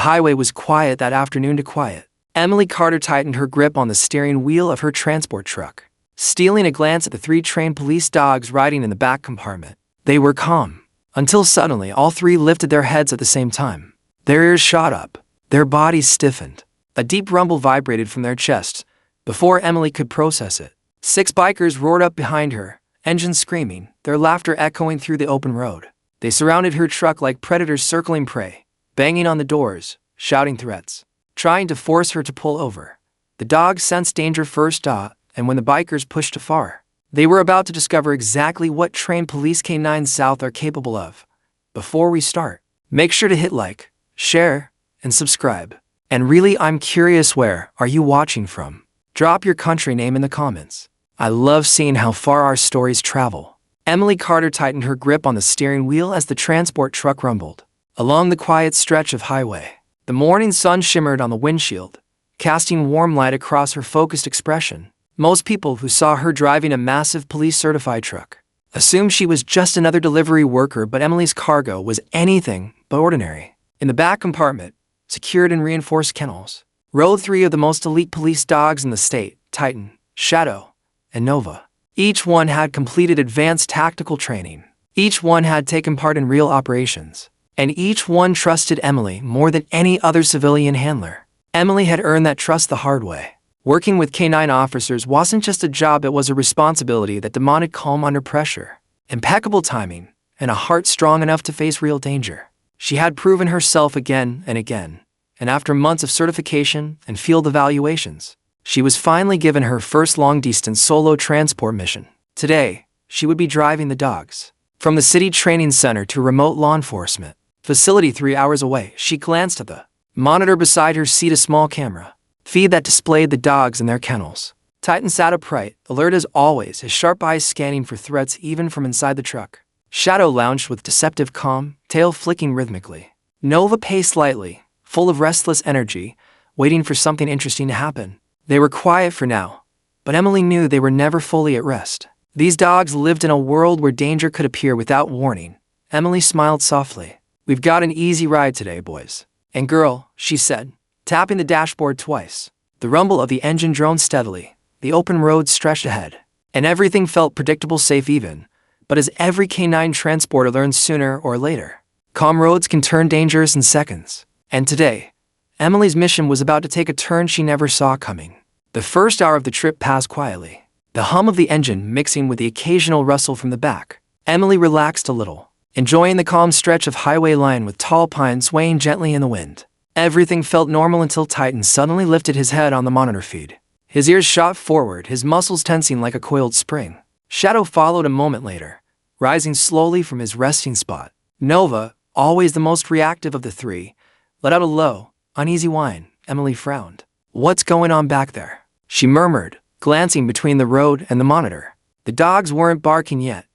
highway was quiet that afternoon to quiet. Emily Carter tightened her grip on the steering wheel of her transport truck, stealing a glance at the 3 trained police dogs riding in the back compartment. They were calm, until suddenly all 3 lifted their heads at the same time. Their ears shot up, their bodies stiffened. A deep rumble vibrated from their chests. Before Emily could process it, 6 bikers roared up behind her, engines screaming, their laughter echoing through the open road. They surrounded her truck like predators circling prey, banging on the doors, shouting threats, trying to force her to pull over. The dogs sensed danger first, and when the bikers pushed too far, they were about to discover exactly what trained police K9 South are capable of. Before we start, make sure to hit like, share, and subscribe. And really, I'm curious, where are you watching from? Drop your country name in the comments. I love seeing how far our stories travel. Emily Carter tightened her grip on the steering wheel as the transport truck rumbled along the quiet stretch of highway. The morning sun shimmered on the windshield, casting warm light across her focused expression. Most people who saw her driving a massive police-certified truck assumed she was just another delivery worker, but Emily's cargo was anything but ordinary. In the back compartment, secured in reinforced kennels, rode 3 of the most elite police dogs in the state: Titan, Shadow, and Nova. Each one had completed advanced tactical training. Each one had taken part in real operations. And each one trusted Emily more than any other civilian handler. Emily had earned that trust the hard way. Working with K9 officers wasn't just a job, it was a responsibility that demanded calm under pressure, impeccable timing, and a heart strong enough to face real danger. She had proven herself again and again, and after months of certification and field evaluations, she was finally given her first long-distance solo transport mission. Today, she would be driving the dogs from the city training center to remote law enforcement facility 3 hours away. She glanced at the monitor beside her seat, a small camera feed that displayed the dogs in their kennels. Titan sat upright, alert as always, his sharp eyes scanning for threats even from inside the truck. Shadow lounged with deceptive calm, tail flicking rhythmically. Nova paced lightly, full of restless energy, waiting for something interesting to happen. They were quiet for now, but Emily knew they were never fully at rest. These dogs lived in a world where danger could appear without warning. Emily smiled softly. "We've got an easy ride today, boys and girl," she said, tapping the dashboard twice. The rumble of the engine droned steadily. The open road stretched ahead, and everything felt predictable, safe even. But as every K9 transporter learns sooner or later, calm roads can turn dangerous in seconds. And today, Emily's mission was about to take a turn she never saw coming. The first hour of the trip passed quietly, the hum of the engine mixing with the occasional rustle from the back. Emily relaxed a little, enjoying the calm stretch of highway line with tall pines swaying gently in the wind. Everything felt normal until Titan suddenly lifted his head on the monitor feed. His ears shot forward, his muscles tensing like a coiled spring. Shadow followed a moment later, rising slowly from his resting spot. Nova, always the most reactive of the 3, let out a low, uneasy whine. Emily frowned. "What's going on back there?" she murmured, glancing between the road and the monitor. The dogs weren't barking yet,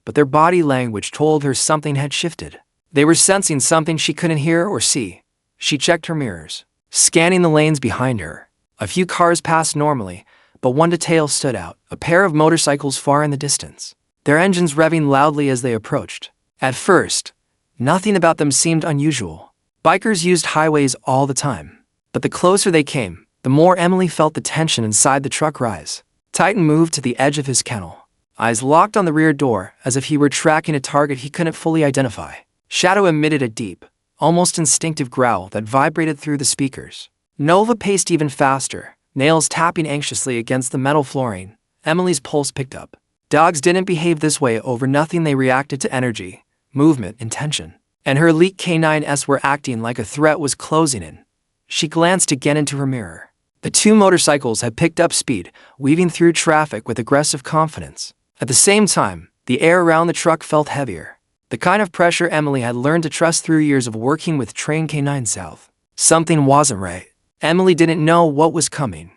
but their body language told her something had shifted. They were sensing something she couldn't hear or see. She checked her mirrors, scanning the lanes behind her. A few cars passed normally, but one detail stood out: a pair of motorcycles far in the distance, their engines revving loudly as they approached. At first, nothing about them seemed unusual. Bikers used highways all the time. But the closer they came, the more Emily felt the tension inside the truck rise. Titan moved to the edge of his kennel, eyes locked on the rear door as if he were tracking a target he couldn't fully identify. Shadow emitted a deep, almost instinctive growl that vibrated through the speakers. Nova paced even faster, nails tapping anxiously against the metal flooring. Emily's pulse picked up. Dogs didn't behave this way over nothing. They reacted to energy, movement, and tension. And her elite K9s were acting like a threat was closing in. She glanced again into her mirror. The 2 motorcycles had picked up speed, weaving through traffic with aggressive confidence. At the same time, the air around the truck felt heavier. The kind of pressure Emily had learned to trust through years of working with trained K9 South. Something wasn't right. Emily didn't know what was coming,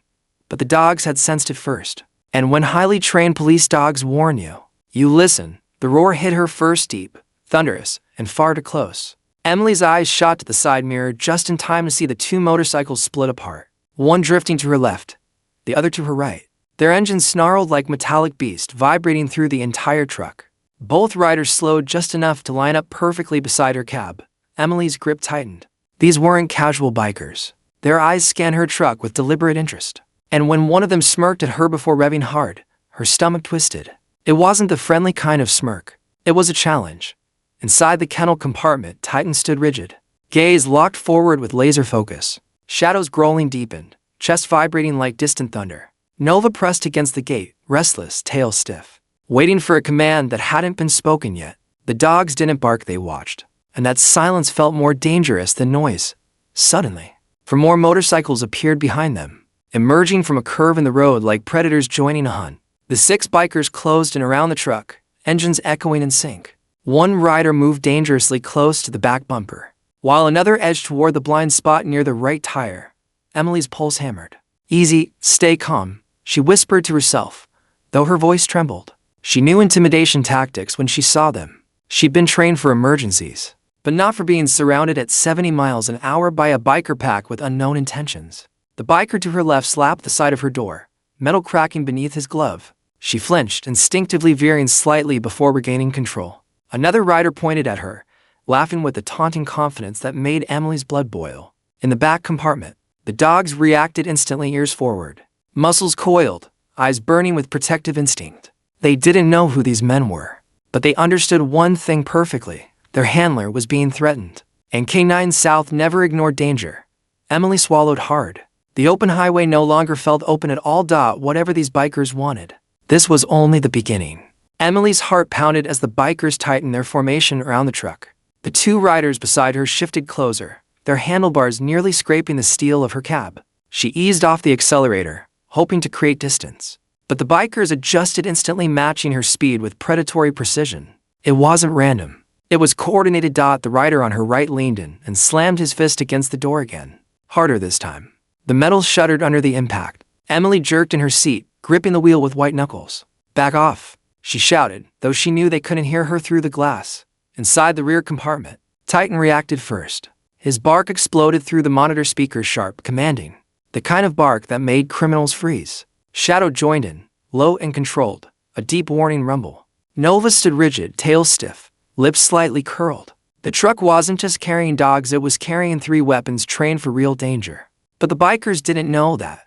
but the dogs had sensed it first. And when highly trained police dogs warn you, you listen. The roar hit her first, deep, thunderous, and far too close. Emily's eyes shot to the side mirror just in time to see the 2 motorcycles split apart, one drifting to her left, the other to her right. Their engines snarled like metallic beasts, vibrating through the entire truck. Both riders slowed just enough to line up perfectly beside her cab. Emily's grip tightened. These weren't casual bikers. Their eyes scanned her truck with deliberate interest. And when one of them smirked at her before revving hard, her stomach twisted. It wasn't the friendly kind of smirk. It was a challenge. Inside the kennel compartment, Titan stood rigid, gaze locked forward with laser focus. Shadows growling deepened, chest vibrating like distant thunder. Nova pressed against the gate, restless, tail stiff, waiting for a command that hadn't been spoken yet. The dogs didn't bark, they watched. And that silence felt more dangerous than noise. Suddenly, 4 more motorcycles appeared behind them, emerging from a curve in the road like predators joining a hunt. The 6 bikers closed in around the truck, engines echoing in sync. One rider moved dangerously close to the back bumper, while another edged toward the blind spot near the right tire. Emily's pulse hammered. "Easy, stay calm," she whispered to herself, though her voice trembled. She knew intimidation tactics when she saw them. She'd been trained for emergencies, but not for being surrounded at 70 miles an hour by a biker pack with unknown intentions. The biker to her left slapped the side of her door, metal cracking beneath his glove. She flinched, instinctively veering slightly before regaining control. Another rider pointed at her, laughing with a taunting confidence that made Emily's blood boil. In the back compartment, the dogs reacted instantly, ears forward, muscles coiled, eyes burning with protective instinct. They didn't know who these men were, but they understood one thing perfectly. Their handler was being threatened, and K9 South never ignored danger. Emily swallowed hard. The open highway no longer felt open at all. Whatever these bikers wanted, this was only the beginning. Emily's heart pounded as the bikers tightened their formation around the truck. The 2 riders beside her shifted closer, their handlebars nearly scraping the steel of her cab. She eased off the accelerator, hoping to create distance. But the bikers adjusted instantly, matching her speed with predatory precision. It wasn't random. It was coordinated. The rider on her right leaned in and slammed his fist against the door again, harder this time. The metal shuddered under the impact. Emily jerked in her seat, gripping the wheel with white knuckles. "Back off," she shouted, though she knew they couldn't hear her through the glass. Inside the rear compartment, Titan reacted first. His bark exploded through the monitor speakers, sharp, commanding, the kind of bark that made criminals freeze. Shadow joined in, low and controlled, a deep warning rumble. Nova stood rigid, tail stiff, lips slightly curled. The truck wasn't just carrying dogs, it was carrying 3 weapons trained for real danger. But the bikers didn't know that.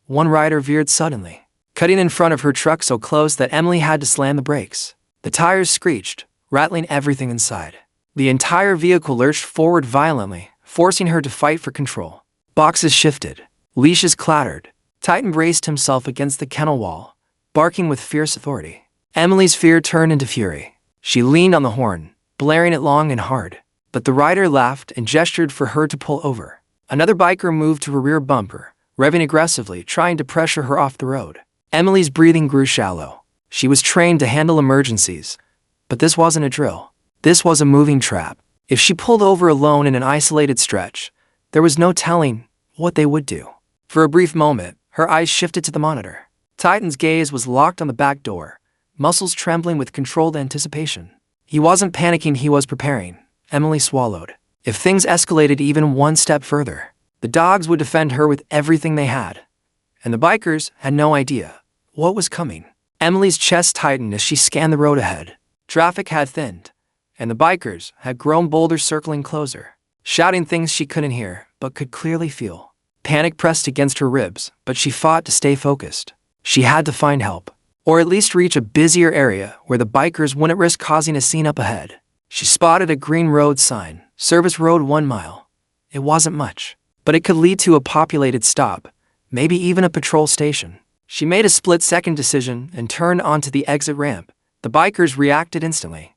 One rider veered suddenly, cutting in front of her truck so close that Emily had to slam the brakes. The tires screeched, rattling everything inside. The entire vehicle lurched forward violently, forcing her to fight for control. Boxes shifted, leashes clattered. Titan braced himself against the kennel wall, barking with fierce authority. Emily's fear turned into fury. She leaned on the horn, blaring it long and hard. But the rider laughed and gestured for her to pull over. Another biker moved to her rear bumper, revving aggressively, trying to pressure her off the road. Emily's breathing grew shallow. She was trained to handle emergencies, but this wasn't a drill. This was a moving trap. If she pulled over alone in an isolated stretch, there was no telling what they would do. For a brief moment, her eyes shifted to the monitor. Titan's gaze was locked on the back door, muscles trembling with controlled anticipation. He wasn't panicking, he was preparing. Emily swallowed. If things escalated even one step further, the dogs would defend her with everything they had. And the bikers had no idea what was coming. Emily's chest tightened as she scanned the road ahead. Traffic had thinned, and the bikers had grown bolder, circling closer, shouting things she couldn't hear but could clearly feel. Panic pressed against her ribs, but she fought to stay focused. She had to find help, or at least reach a busier area where the bikers wouldn't risk causing a scene up ahead. She spotted a green road sign, Service Road 1 mile. It wasn't much, but it could lead to a populated stop, maybe even a patrol station. She made a split-second decision and turned onto the exit ramp. The bikers reacted instantly.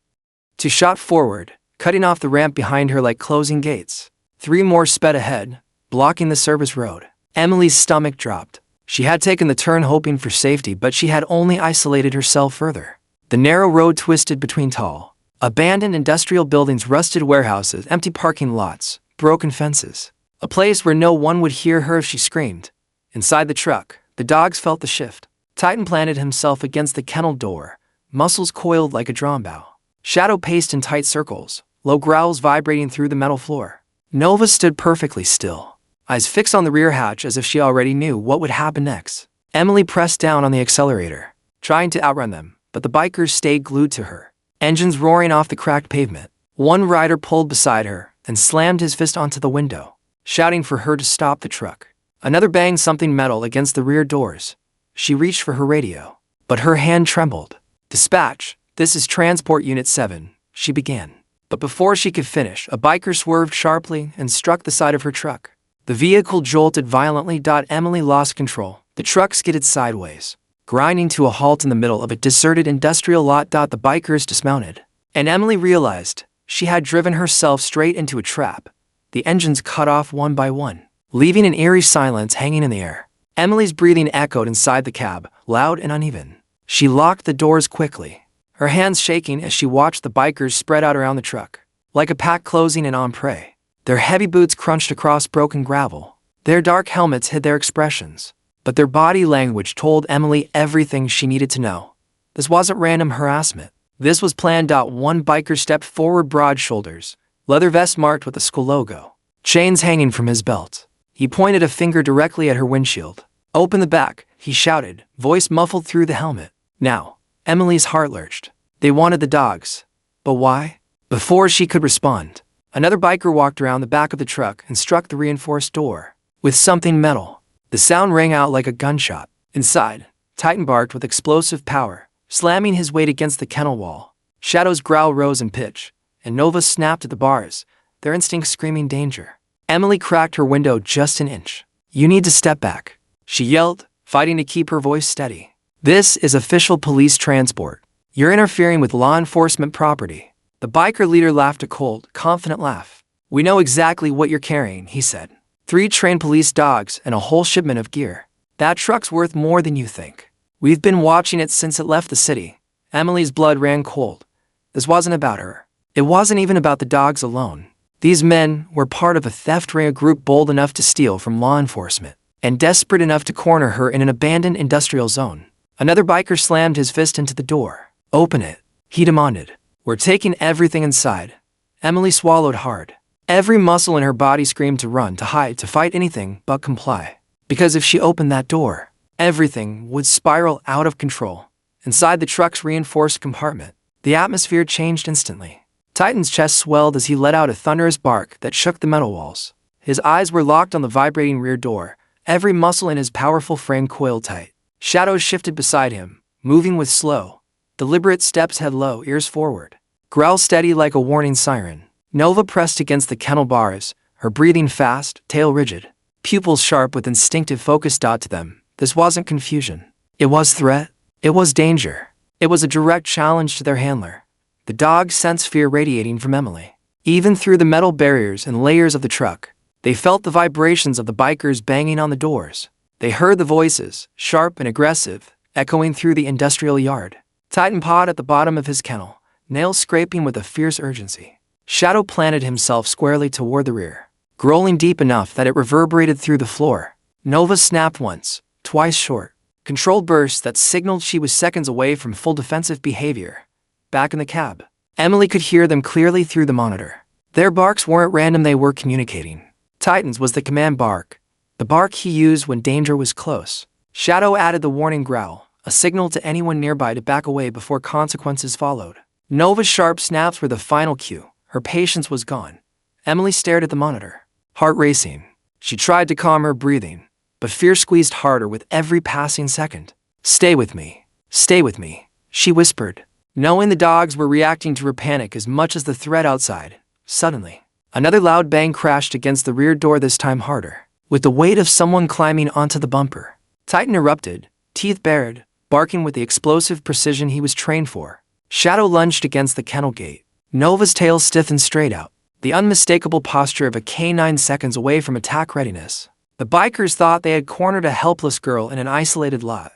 2 shot forward, cutting off the ramp behind her like closing gates. 3 more sped ahead, blocking the service road. Emily's stomach dropped. She had taken the turn hoping for safety, but she had only isolated herself further. The narrow road twisted between tall, abandoned industrial buildings, rusted warehouses, empty parking lots, broken fences. A place where no one would hear her if she screamed. Inside the truck, the dogs felt the shift. Titan planted himself against the kennel door, muscles coiled like a drum bow. Shadow paced in tight circles, low growls vibrating through the metal floor. Nova stood perfectly still, eyes fixed on the rear hatch as if she already knew what would happen next. Emily pressed down on the accelerator, trying to outrun them, but the bikers stayed glued to her, engines roaring off the cracked pavement. One rider pulled beside her, and slammed his fist onto the window, shouting for her to stop the truck. Another banged something metal against the rear doors. She reached for her radio, but her hand trembled. "Dispatch, this is Transport Unit 7, she began. But before she could finish, a biker swerved sharply and struck the side of her truck. The vehicle jolted violently. Emily lost control. The truck skidded sideways, grinding to a halt in the middle of a deserted industrial lot. The bikers dismounted, and Emily realized she had driven herself straight into a trap. The engines cut off one by one, leaving an eerie silence hanging in the air. Emily's breathing echoed inside the cab, loud and uneven. She locked the doors quickly, her hands shaking as she watched the bikers spread out around the truck, like a pack closing in on prey. Their heavy boots crunched across broken gravel. Their dark helmets hid their expressions, but their body language told Emily everything she needed to know. This wasn't random harassment. This was planned. One biker stepped forward, broad shoulders, leather vest marked with the school logo, chains hanging from his belt. He pointed a finger directly at her windshield. "Open the back," he shouted, voice muffled through the helmet. Now, Emily's heart lurched. They wanted the dogs. But why? Before she could respond, another biker walked around the back of the truck and struck the reinforced door with something metal. The sound rang out like a gunshot. Inside, Titan barked with explosive power, slamming his weight against the kennel wall. Shadow's growl rose in pitch, and Nova snapped at the bars, their instincts screaming danger. Emily cracked her window just an inch. "You need to step back," she yelled, fighting to keep her voice steady. "This is official police transport. You're interfering with law enforcement property." The biker leader laughed a cold, confident laugh. "We know exactly what you're carrying," he said. 3 trained police dogs and a whole shipment of gear. That truck's worth more than you think. We've been watching it since it left the city." Emily's blood ran cold. This wasn't about her. It wasn't even about the dogs alone. These men were part of a theft ring, a group bold enough to steal from law enforcement, and desperate enough to corner her in an abandoned industrial zone. Another biker slammed his fist into the door. "Open it," he demanded. "We're taking everything inside." Emily swallowed hard. Every muscle in her body screamed to run, to hide, to fight, anything but comply. Because if she opened that door, everything would spiral out of control. Inside the truck's reinforced compartment, the atmosphere changed instantly. Titan's chest swelled as he let out a thunderous bark that shook the metal walls. His eyes were locked on the vibrating rear door, every muscle in his powerful frame coiled tight. Shadows shifted beside him, moving with slow, deliberate steps, head low, ears forward, growl steady like a warning siren. Nova pressed against the kennel bars, her breathing fast, tail rigid, pupils sharp with instinctive focus. To them, this wasn't confusion. It was threat. It was danger. It was a direct challenge to their handler. The dogs sensed fear radiating from Emily. Even through the metal barriers and layers of the truck, they felt the vibrations of the bikers banging on the doors. They heard the voices, sharp and aggressive, echoing through the industrial yard. Titan pawed at the bottom of his kennel, nails scraping with a fierce urgency. Shadow planted himself squarely toward the rear, growling deep enough that it reverberated through the floor. Nova snapped once, twice short, controlled bursts that signaled she was seconds away from full defensive behavior. Back in the cab, Emily could hear them clearly through the monitor. Their barks weren't random, they were communicating. Titan's was the command bark, the bark he used when danger was close. Shadow added the warning growl, a signal to anyone nearby to back away before consequences followed. Nova's sharp snaps were the final cue. Her patience was gone. Emily stared at the monitor, heart racing. She tried to calm her breathing, but fear squeezed harder with every passing second. "Stay with me. Stay with me," she whispered, knowing the dogs were reacting to her panic as much as the threat outside. Suddenly, another loud bang crashed against the rear door, this time harder, with the weight of someone climbing onto the bumper. Titan erupted, teeth bared, barking with the explosive precision he was trained for. Shadow lunged against the kennel gate. Nova's tail stiffened straight out, the unmistakable posture of a canine seconds away from attack readiness. The bikers thought they had cornered a helpless girl in an isolated lot.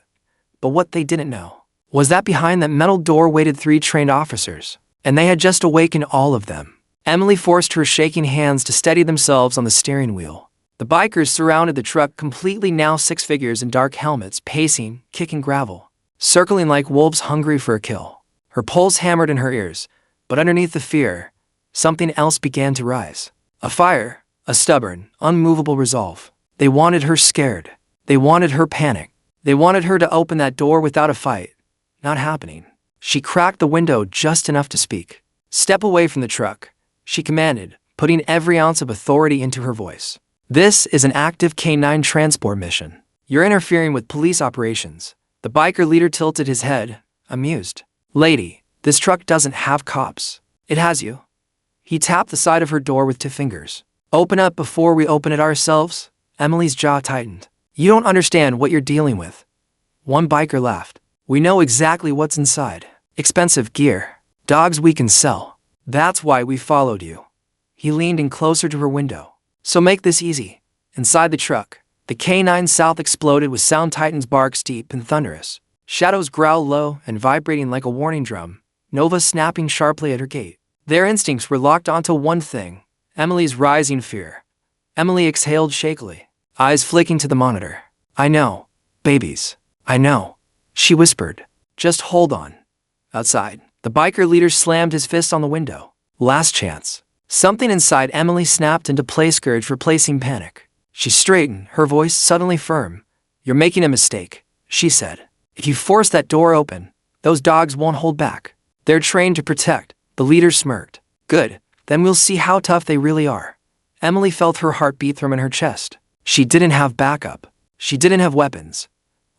But what they didn't know was that behind that metal door waited 3 trained officers, and they had just awakened all of them. Emily forced her shaking hands to steady themselves on the steering wheel. The bikers surrounded the truck completely, now 6 figures in dark helmets, pacing, kicking gravel, circling like wolves hungry for a kill. Her pulse hammered in her ears, but underneath the fear, something else began to rise. A fire, a stubborn, unmovable resolve. They wanted her scared. They wanted her panicked. They wanted her to open that door without a fight. Not happening. She cracked the window just enough to speak. "Step away from the truck," she commanded, putting every ounce of authority into her voice. "This is an active K-9 transport mission. You're interfering with police operations." The biker leader tilted his head, amused. "Lady, this truck doesn't have cops. It has you." He tapped the side of her door with 2 fingers. "Open up before we open it ourselves." Emily's jaw tightened. "You don't understand what you're dealing with." One biker laughed. "We know exactly what's inside. Expensive gear. Dogs we can sell. That's why we followed you." He leaned in closer to her window. "So make this easy." Inside the truck, the K-9 South exploded with sound. Titan's barks deep and thunderous. Shadows growled low and vibrating like a warning drum, Nova snapping sharply at her gate. Their instincts were locked onto one thing: Emily's rising fear. Emily exhaled shakily, eyes flicking to the monitor. "I know, babies. I know," she whispered. "Just hold on." Outside, the biker leader slammed his fist on the window. Last chance. Something inside Emily snapped into place, courage replacing panic. She straightened, her voice suddenly firm. "You're making a mistake," she said. "If you force that door open, those dogs won't hold back. They're trained to protect." The leader smirked. "Good, then we'll see how tough they really are." Emily felt her heart beat thrum in her chest. She didn't have backup. She didn't have weapons.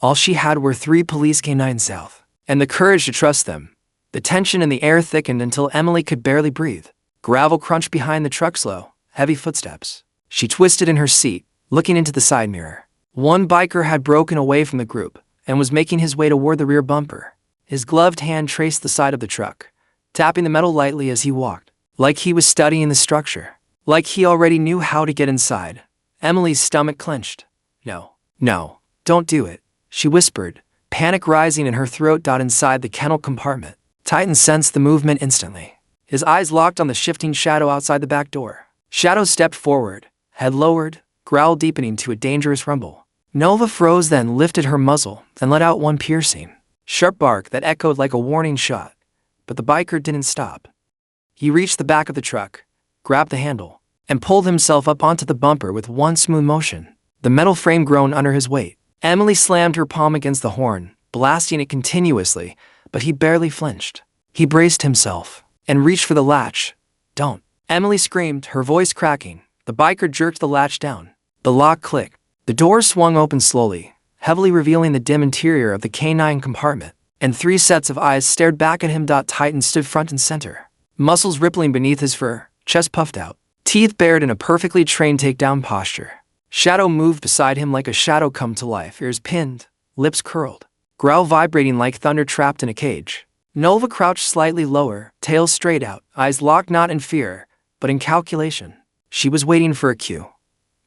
All she had were 3 police K-9 South, and the courage to trust them. The tension in the air thickened until Emily could barely breathe. Gravel crunched behind the truck's slow, heavy footsteps. She twisted in her seat, looking into the side mirror. One biker had broken away from the group and was making his way toward the rear bumper. His gloved hand traced the side of the truck, tapping the metal lightly as he walked, like he was studying the structure, like he already knew how to get inside. Emily's stomach clenched. No, don't do it," she whispered, panic rising in her throat. Inside the kennel compartment, Titan sensed the movement instantly. His eyes locked on the shifting Shadow outside the back door. Shadow stepped forward, head lowered, growl deepening to a dangerous rumble. Nova froze, then lifted her muzzle and let out one piercing, sharp bark that echoed like a warning shot. But the biker didn't stop. He reached the back of the truck, grabbed the handle, and pulled himself up onto the bumper with one smooth motion. The metal frame groaned under his weight. Emily slammed her palm against the horn, blasting it continuously, but he barely flinched. He braced himself and reached for the latch. "Don't!" Emily screamed, her voice cracking. The biker jerked the latch down. The lock clicked. The door swung open slowly, heavily revealing the dim interior of the K-9 compartment, and 3 sets of eyes stared back at him. Titan stood front and center, muscles rippling beneath his fur, chest puffed out, teeth bared in a perfectly trained takedown posture. Shadow moved beside him like a shadow come to life, ears pinned, lips curled, growl vibrating like thunder trapped in a cage. Nova crouched slightly lower, tail straight out, eyes locked not in fear, but in calculation. She was waiting for a cue.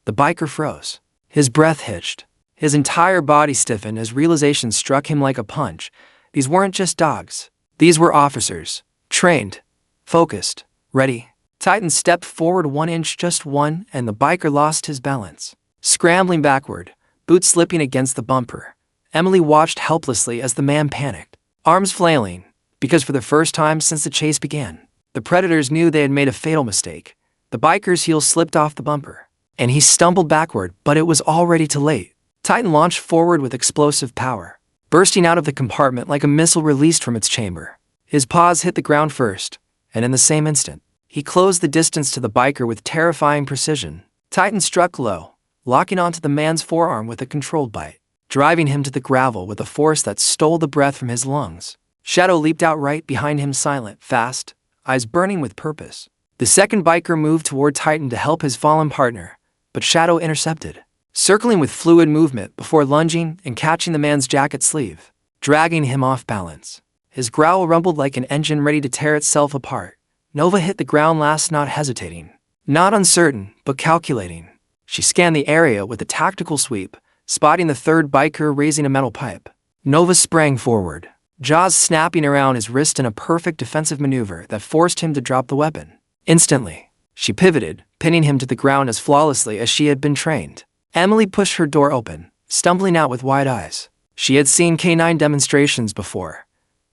The biker froze. His breath hitched. His entire body stiffened as realization struck him like a punch. These weren't just dogs. These were officers. Trained. Focused. Ready. Titan stepped forward 1 inch, just one, and the biker lost his balance. Scrambling backward, boots slipping against the bumper, Emily watched helplessly as the man panicked, arms flailing, because for the first time since the chase began, the predators knew they had made a fatal mistake. The biker's heel slipped off the bumper, and he stumbled backward, but it was already too late. Titan launched forward with explosive power, bursting out of the compartment like a missile released from its chamber. His paws hit the ground first, and in the same instant, he closed the distance to the biker with terrifying precision. Titan struck low, locking onto the man's forearm with a controlled bite, driving him to the gravel with a force that stole the breath from his lungs. Shadow leaped out right behind him, silent, fast, eyes burning with purpose. The second biker moved toward Titan to help his fallen partner, but Shadow intercepted, circling with fluid movement before lunging and catching the man's jacket sleeve, dragging him off balance. His growl rumbled like an engine ready to tear itself apart. Nova hit the ground last, not hesitating, not uncertain, but calculating. She scanned the area with a tactical sweep, spotting the third biker raising a metal pipe. Nova sprang forward, jaws snapping around his wrist in a perfect defensive maneuver that forced him to drop the weapon. Instantly, she pivoted, pinning him to the ground as flawlessly as she had been trained. Emily pushed her door open, stumbling out with wide eyes. She had seen K-9 demonstrations before,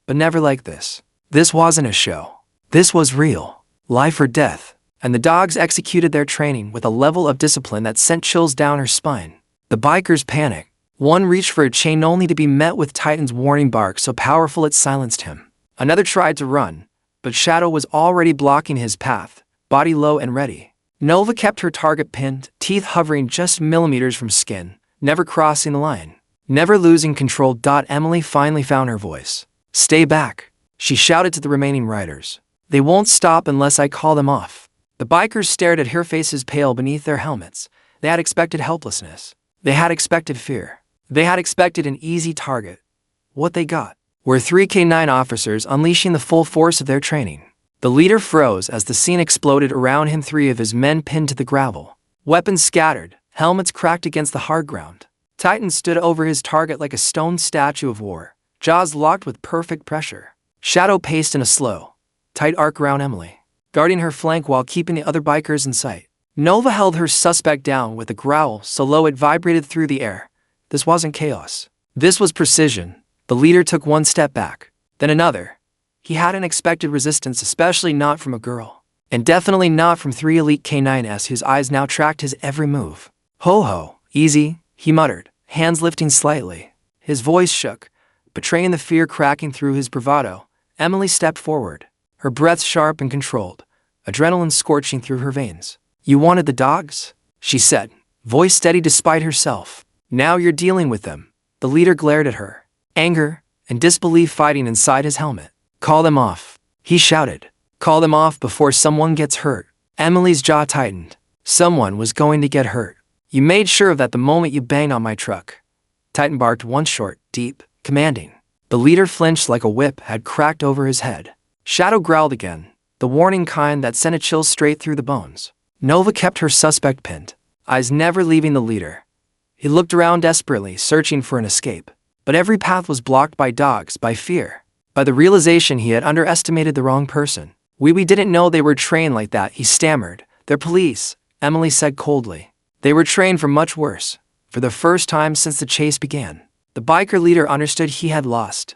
but never like this. This wasn't a show. This was real, life or death, and the dogs executed their training with a level of discipline that sent chills down her spine. The bikers panicked. One reached for a chain only to be met with Titan's warning bark so powerful it silenced him. Another tried to run, but Shadow was already blocking his path, body low and ready. Nova kept her target pinned, teeth hovering just millimeters from skin, never crossing the line, never losing control. Emily finally found her voice. "Stay back," she shouted to the remaining riders. "They won't stop unless I call them off." The bikers stared at her, faces pale beneath their helmets. They had expected helplessness. They had expected fear. They had expected an easy target. What they got were three K-9 officers unleashing the full force of their training. The leader froze as the scene exploded around him, three of his men pinned to the gravel. Weapons scattered, helmets cracked against the hard ground. Titan stood over his target like a stone statue of war, jaws locked with perfect pressure. Shadow paced in a slow, tight arc around Emily, guarding her flank while keeping the other bikers in sight. Nova held her suspect down with a growl so low it vibrated through the air. This wasn't chaos. This was precision. The leader took one step back, then another. He hadn't expected resistance, especially not from a girl. And definitely not from three elite K-9s whose eyes now tracked his every move. "Ho-ho, easy," he muttered, hands lifting slightly. His voice shook, betraying the fear cracking through his bravado. Emily stepped forward, her breath sharp and controlled, adrenaline scorching through her veins. "You wanted the dogs?" she said, voice steady despite herself. "Now you're dealing with them." The leader glared at her, anger and disbelief fighting inside his helmet. "Call them off," he shouted. "Call them off before someone gets hurt." Emily's jaw tightened. Someone was going to get hurt. "You made sure of that the moment you banged on my truck." Titan barked once, short, deep, commanding. The leader flinched like a whip had cracked over his head. Shadow growled again, the warning kind that sent a chill straight through the bones. Nova kept her suspect pinned, eyes never leaving the leader. He looked around desperately, searching for an escape. But every path was blocked by dogs, by fear, by the realization he had underestimated the wrong person. We didn't know they were trained like that," he stammered. "They're police," Emily said coldly. "They were trained for much worse." For the first time since the chase began, the biker leader understood he had lost.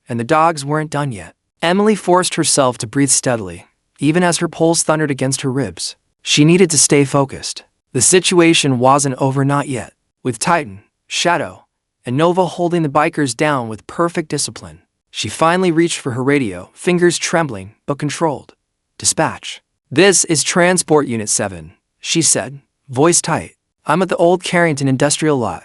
And the dogs weren't done yet. Emily forced herself to breathe steadily, even as her pulse thundered against her ribs. She needed to stay focused. The situation wasn't over, not yet. With Titan, Shadow, and Nova holding the bikers down with perfect discipline, she finally reached for her radio, fingers trembling but controlled. "Dispatch. This is Transport Unit 7, she said, voice tight. "I'm at the old Carrington industrial lot.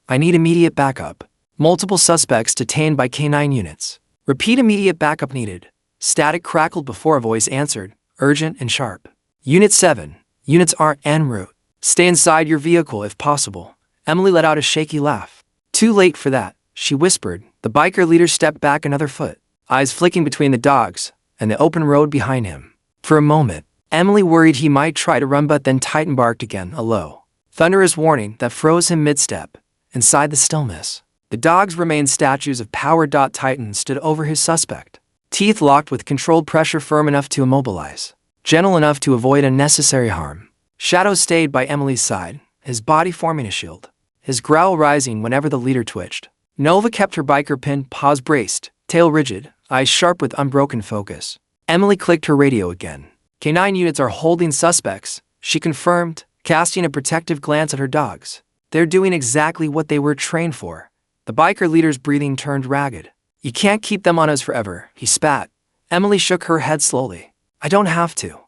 I need immediate backup. Multiple suspects detained by K-9 units. Repeat, immediate backup needed." Static crackled before a voice answered, urgent and sharp. "Unit 7, units aren't en route. Stay inside your vehicle if possible." Emily let out a shaky laugh. "Too late for that," she whispered. The biker leader stepped back another foot, eyes flicking between the dogs and the open road behind him. For a moment, Emily worried he might try to run, but then Titan barked again, a low, thunderous warning that froze him mid-step. Inside the stillness, the dogs remained statues of power. Titan stood over his suspect, teeth locked with controlled pressure, firm enough to immobilize, gentle enough to avoid unnecessary harm. Shadow stayed by Emily's side, his body forming a shield, his growl rising whenever the leader twitched. Nova kept her biker pinned, paws braced, tail rigid, eyes sharp with unbroken focus. Emily clicked her radio again. "K-9 units are holding suspects," she confirmed, casting a protective glance at her dogs. "They're doing exactly what they were trained for." The biker leader's breathing turned ragged. "You can't keep them on us forever," he spat. Emily shook her head slowly. "I don't have to."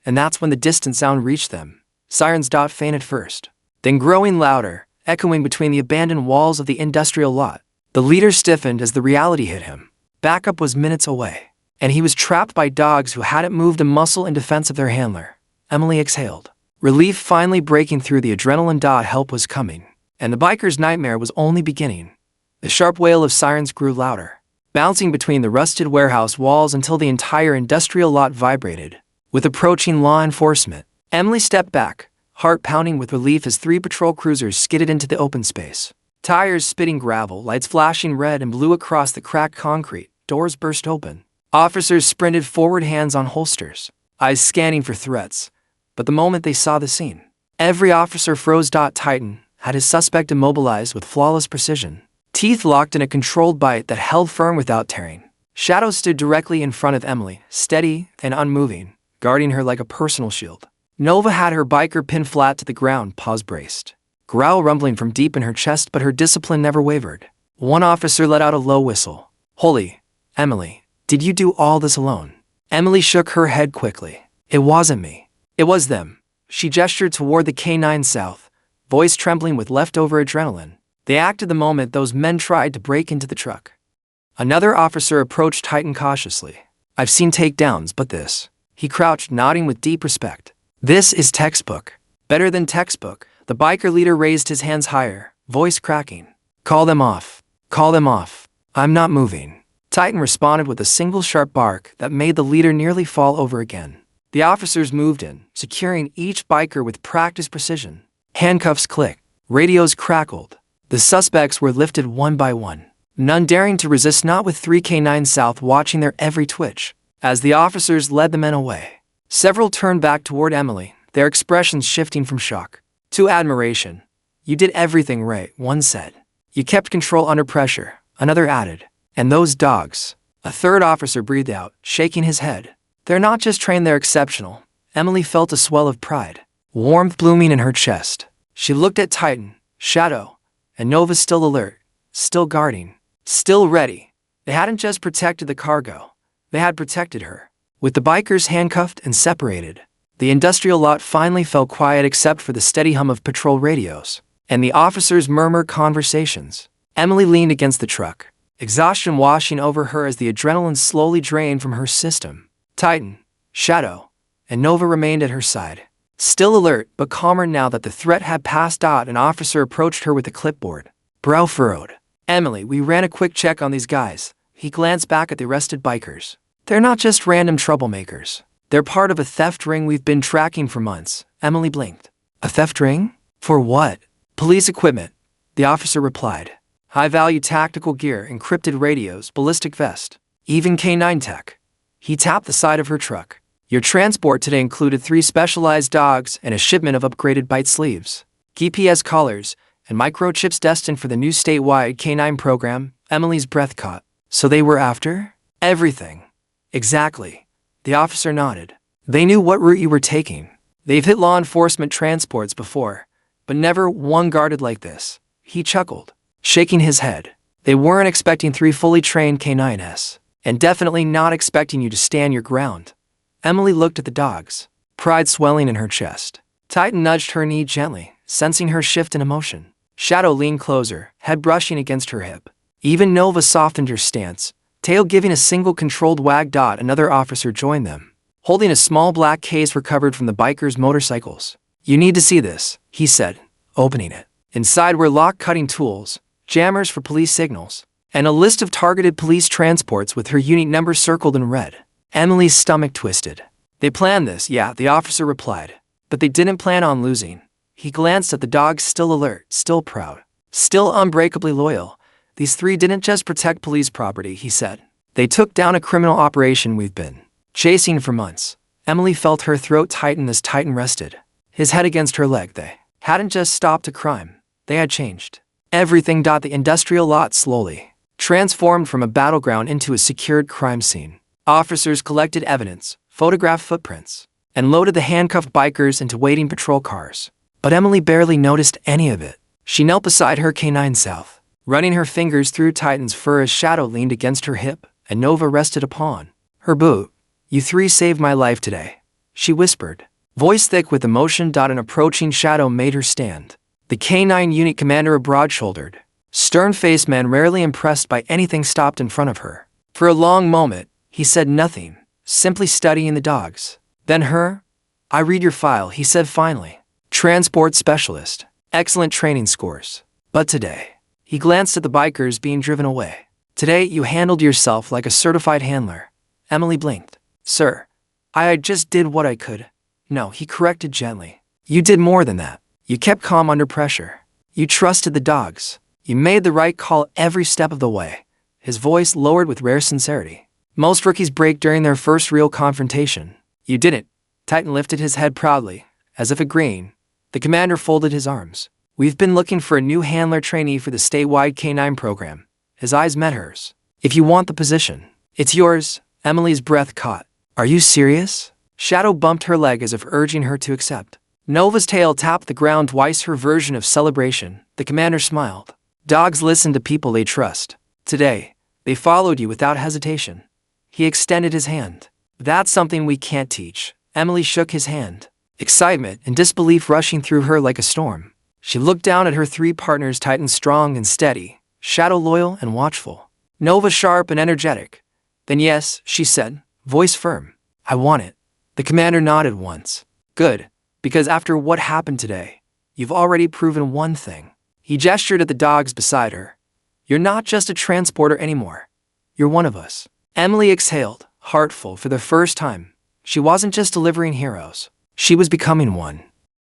And that's when the distant sound reached them. Sirens. Fainted first, then growing louder, echoing between the abandoned walls of the industrial lot. The leader stiffened as the reality hit him. Backup was minutes away, and he was trapped by dogs who hadn't moved a muscle in defense of their handler. Emily exhaled, relief finally breaking through the adrenaline. Help was coming, and the biker's nightmare was only beginning. The sharp wail of sirens grew louder, bouncing between the rusted warehouse walls until the entire industrial lot vibrated. With approaching law enforcement, Emily stepped back, heart pounding with relief as three patrol cruisers skidded into the open space. Tires spitting gravel, lights flashing red and blue across the cracked concrete, doors burst open. Officers sprinted forward, hands on holsters, eyes scanning for threats. But the moment they saw the scene, every officer froze. Titan had his suspect immobilized with flawless precision, teeth locked in a controlled bite that held firm without tearing. Shadow stood directly in front of Emily, steady and unmoving, guarding her like a personal shield. Nova had her biker pinned flat to the ground, paws braced, growl rumbling from deep in her chest, but her discipline never wavered. One officer let out a low whistle. "Holy, Emily, did you do all this alone?" Emily shook her head quickly. "It wasn't me. It was them," She gestured toward the K9 south, voice trembling with leftover adrenaline. They acted the moment those men tried to break into the truck. Another officer approached Titan cautiously. I've seen takedowns, but this. He crouched, nodding with deep respect. This is textbook. Better than textbook. The biker leader raised his hands higher, voice cracking. Call them off. Call them off. I'm not moving. Titan responded with a single sharp bark that made the leader nearly fall over again. The officers moved in, securing each biker with practiced precision. Handcuffs clicked. Radios crackled. The suspects were lifted one by one, none daring to resist, not with 3K9 South watching their every twitch. As the officers led the men away, several turned back toward Emily, their expressions shifting from shock to admiration. You did everything right, one said. You kept control under pressure, another added. And those dogs. A third officer breathed out, shaking his head. They're not just trained, they're exceptional. Emily felt a swell of pride, warmth blooming in her chest. She looked at Titan, Shadow, and Nova, still alert, still guarding, still ready. They hadn't just protected the cargo, they had protected her. With the bikers handcuffed and separated, the industrial lot finally fell quiet except for the steady hum of patrol radios and the officers' murmured conversations. Emily leaned against the truck, exhaustion washing over her as the adrenaline slowly drained from her system. Titan, Shadow, and Nova remained at her side, still alert but calmer now that the threat had passed. An officer approached her with a clipboard, brow furrowed. Emily, we ran a quick check on these guys. He glanced back at the arrested bikers. They're not just random troublemakers. They're part of a theft ring we've been tracking for months. Emily blinked. A theft ring? For what? Police equipment, the officer replied. High-value tactical gear, encrypted radios, ballistic vest, even K9 tech. He tapped the side of her truck. Your transport today included 3 specialized dogs and a shipment of upgraded bite sleeves, GPS collars, and microchips destined for the new statewide K9 program. Emily's breath caught. So they were after? Everything. Exactly. The officer nodded. They knew what route you were taking. They've hit law enforcement transports before, but never one guarded like this. He chuckled, shaking his head. They weren't expecting 3 fully trained K9s, and definitely not expecting you to stand your ground. Emily looked at the dogs, pride swelling in her chest. Titan nudged her knee gently, sensing her shift in emotion. Shadow leaned closer, head brushing against her hip. Even Nova softened her stance, tail giving a single controlled wag. Another officer joined them, holding a small black case recovered from the bikers' motorcycles. You need to see this, he said, opening it. Inside were lock-cutting tools, jammers for police signals, and a list of targeted police transports with her unit number circled in red. Emily's stomach twisted. They planned this, yeah, the officer replied, but they didn't plan on losing. He glanced at the dogs, still alert, still proud, still unbreakably loyal. These 3 didn't just protect police property, he said. They took down a criminal operation we've been chasing for months. Emily felt her throat tighten as Titan rested, his head against her leg. They hadn't just stopped a crime, they had changed everything. The industrial lot slowly transformed from a battleground into a secured crime scene. Officers collected evidence, photographed footprints, and loaded the handcuffed bikers into waiting patrol cars. But Emily barely noticed any of it. She knelt beside her K9 South, running her fingers through Titan's fur as Shadow leaned against her hip and Nova rested upon her boot. You 3 saved my life today, she whispered, voice thick with emotion. An approaching Shadow made her stand. The K9 unit commander, a broad-shouldered, stern-faced man rarely impressed by anything, stopped in front of her. For a long moment, he said nothing, simply studying the dogs. Then I read your file, he said finally. Transport specialist, excellent training scores. But today, he glanced at the bikers being driven away. Today you handled yourself like a certified handler. Emily blinked. Sir, I just did what I could. No, he corrected gently. You did more than that. You kept calm under pressure. You trusted the dogs. You made the right call every step of the way. His voice lowered with rare sincerity. Most rookies break during their first real confrontation. You didn't. Titan lifted his head proudly, as if agreeing. The commander folded his arms. We've been looking for a new handler trainee for the statewide K9 program. His eyes met hers. If you want the position, it's yours. Emily's breath caught. Are you serious? Shadow bumped her leg as if urging her to accept. Nova's tail tapped the ground twice, her version of celebration. The commander smiled. Dogs listen to people they trust. Today, they followed you without hesitation. He extended his hand. That's something we can't teach. Emily shook his hand. excitement and disbelief rushing through her like a storm. She looked down at her three partners, Titan strong and steady, Shadow loyal and watchful, Nova sharp and energetic. Then yes, she said, voice firm. I want it. The commander nodded once. Good, because after what happened today, you've already proven one thing. He gestured at the dogs beside her. You're not just a transporter anymore. You're one of us. Emily exhaled, heartful for the first time. She wasn't just delivering heroes. She was becoming one.